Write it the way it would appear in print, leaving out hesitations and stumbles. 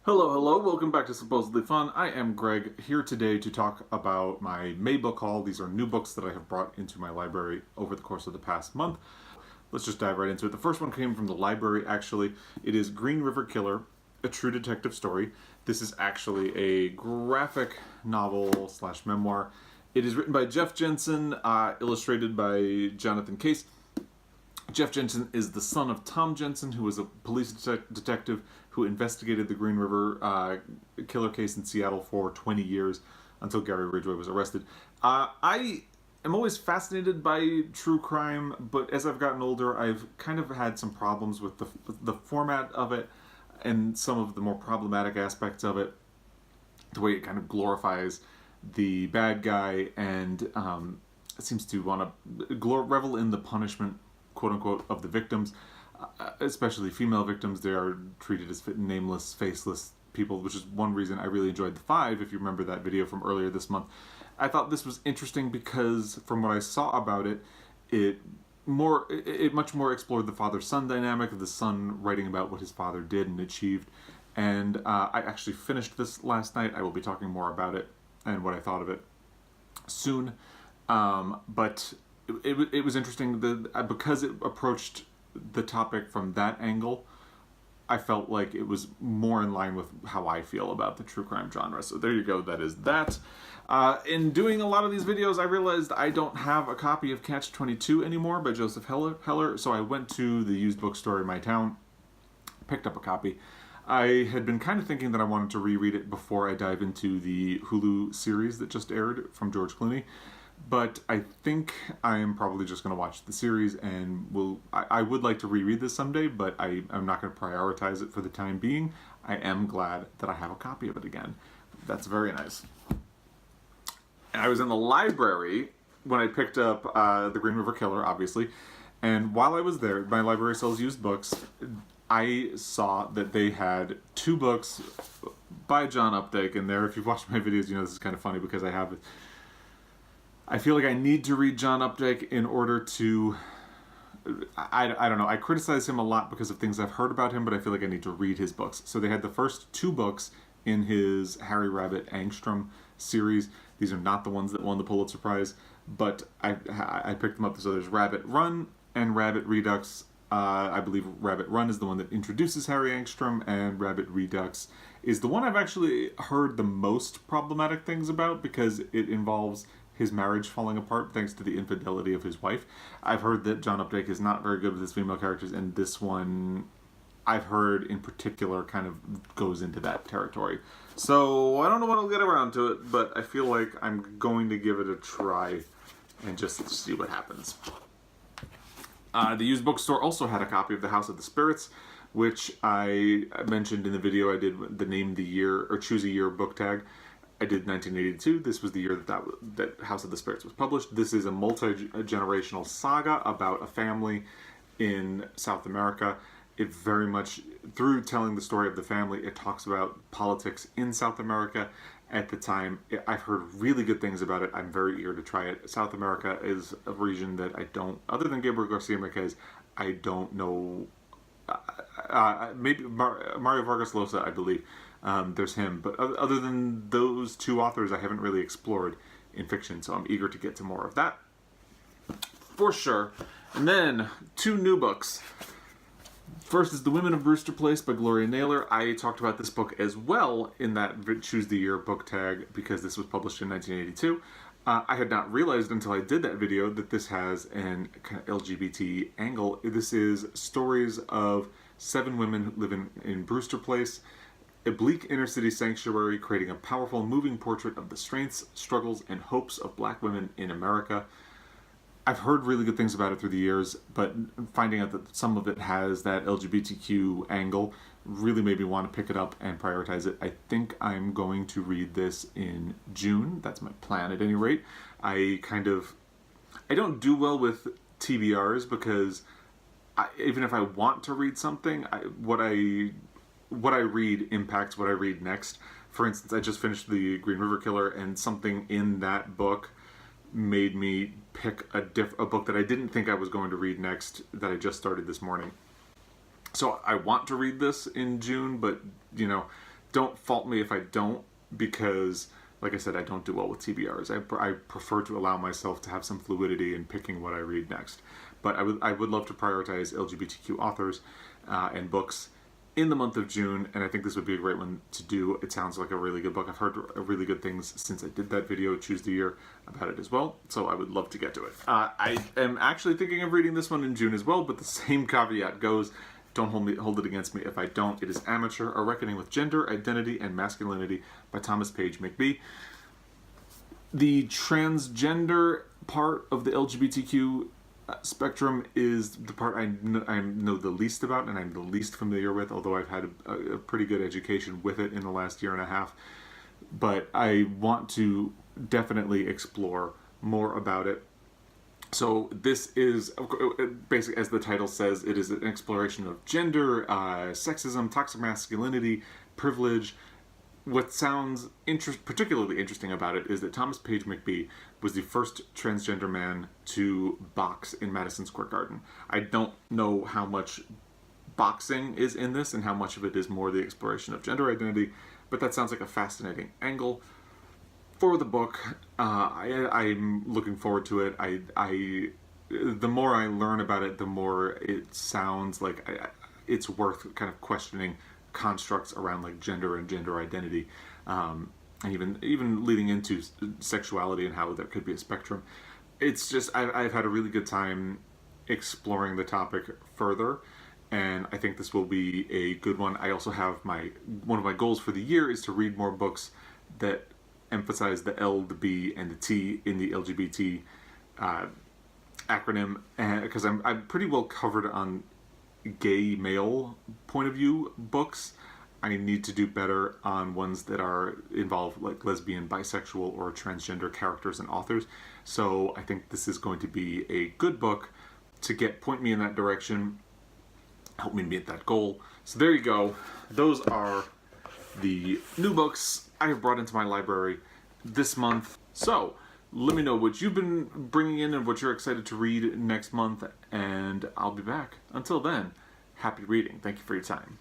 Hello, hello, welcome back to Supposedly Fun. I am Greg, here today to talk about my May book haul. These are new books that I have brought into my library over the course of the past month. Let's just dive right into it. The first one came from the library, actually. It is Green River Killer, a true detective story. This is actually a graphic novel slash memoir. It is written by Jeff Jensen, illustrated by Jonathan Case. Jeff Jensen is the son of Tom Jensen, who was a police detective who investigated the Green River killer case in Seattle for 20 years until Gary Ridgway was arrested. I am always fascinated by true crime, but as I've gotten older, I've kind of had some problems with the format of it and some of the more problematic aspects of it. The way it kind of glorifies the bad guy and seems to want to revel in the punishment, quote unquote, of the victims, especially female victims. They are treated as nameless, faceless people, which is one reason I really enjoyed The Five, if you remember that video from earlier this month. I thought this was interesting because from what I saw about it, it much more explored the father-son dynamic of the son writing about what his father did and achieved. And I actually finished this last night. I will be talking more about it and what I thought of it soon. But it was interesting because it approached the topic from that angle. I felt like it was more in line with how I feel about the true crime genre. So there you go, that is that. In doing a lot of these videos, I realized I don't have a copy of Catch-22 anymore by Joseph Heller, so I went to the used bookstore in my town, picked up a copy. I had been kind of thinking that I wanted to reread it before I dive into the Hulu series that just aired from George Clooney. But I think I am probably just going to watch the series, and I would like to reread this someday, but I'm not going to prioritize it for the time being. I am glad that I have a copy of it again. That's very nice. And I was in the library when I picked up The Green River Killer, obviously, and while I was there, my library sells used books. I saw that they had two books by John Updike in there. If you've watched my videos, you know this is kind of funny because I feel like I need to read John Updike in order to... I don't know. I criticize him a lot because of things I've heard about him, but I feel like I need to read his books. So they had the first two books in his Harry Rabbit Angstrom series. These are not the ones that won the Pulitzer Prize, but I picked them up. So there's Rabbit Run and Rabbit Redux. I believe Rabbit Run is the one that introduces Harry Angstrom, and Rabbit Redux is the one I've actually heard the most problematic things about because it involves his marriage falling apart thanks to the infidelity of his wife. I've heard that John Updike is not very good with his female characters, and this one, I've heard in particular, kind of goes into that territory. So I don't know when I'll get around to it, but I feel like I'm going to give it a try and just see what happens. The used bookstore also had a copy of The House of the Spirits, which I mentioned in the video I did the Name the Year or Choose a Year book tag. I did 1982. This was the year that House of the Spirits was published. This is a multi-generational saga about a family in South America. It very much, through telling the story of the family, it talks about politics in South America at the time. I've heard really good things about it. I'm very eager to try it. South America is a region that I don't, other than Gabriel Garcia Marquez, I don't know. Maybe Mario Vargas Llosa, I believe. There's him, but other than those two authors, I haven't really explored in fiction, so I'm eager to get to more of that for sure. And then two new books. First is The Women of Brewster Place by Gloria Naylor. I talked about this book as well in that Choose the Year book tag because this was published in 1982. I had not realized until I did that video that this has an kind of LGBT angle. This is stories of 7 women who live in Brewster Place, a bleak inner-city sanctuary creating a powerful, moving portrait of the strengths, struggles, and hopes of black women in America. I've heard really good things about it through the years, but finding out that some of it has that LGBTQ angle really made me want to pick it up and prioritize it. I think I'm going to read this in June. That's my plan at any rate. I don't do well with TBRs because even if I want to read something, what I read impacts what I read next. For instance, I just finished The Green River Killer, and something in that book made me pick a book that I didn't think I was going to read next that I just started this morning. So I want to read this in June, but, you know, don't fault me if I don't, because, like I said, I don't do well with TBRs. I prefer to allow myself to have some fluidity in picking what I read next. But I would love to prioritize LGBTQ authors and books in the month of June, and I think this would be a great one to do. It sounds like a really good book. I've heard really good things since I did that video, Choose the Year, about it as well, so I would love to get to it. I am actually thinking of reading this one in June as well, but the same caveat goes, don't hold it against me if I don't. It is Amateur, A Reckoning with Gender, Identity, and Masculinity by Thomas Page McBee. The transgender part of the LGBTQ spectrum is the part I know the least about and I'm the least familiar with, although I've had a pretty good education with it in the last year and a half. But I want to definitely explore more about it. So this is, basically, as the title says, it is an exploration of gender, sexism, toxic masculinity, privilege. What sounds particularly interesting about it is that Thomas Page McBee was the first transgender man to box in Madison Square Garden. I don't know how much boxing is in this and how much of it is more the exploration of gender identity, but that sounds like a fascinating angle for the book. I'm looking forward to it. The more I learn about it, the more it sounds like it's worth kind of questioning constructs around like gender and gender identity, and even leading into sexuality and how there could be a spectrum. It's just I've had a really good time exploring the topic further, and I think this will be a good one. I also have one of my goals for the year is to read more books that emphasize the L, the B, and the T in the LGBT acronym, because I'm pretty well covered on gay male point of view books. I need to do better on ones that involve like lesbian, bisexual, or transgender characters and authors. So I think this is going to be a good book to point me in that direction, help me meet that goal. So there you go. Those are the new books I have brought into my library this month. So let me know what you've been bringing in and what you're excited to read next month, and I'll be back. Until then, happy reading. Thank you for your time.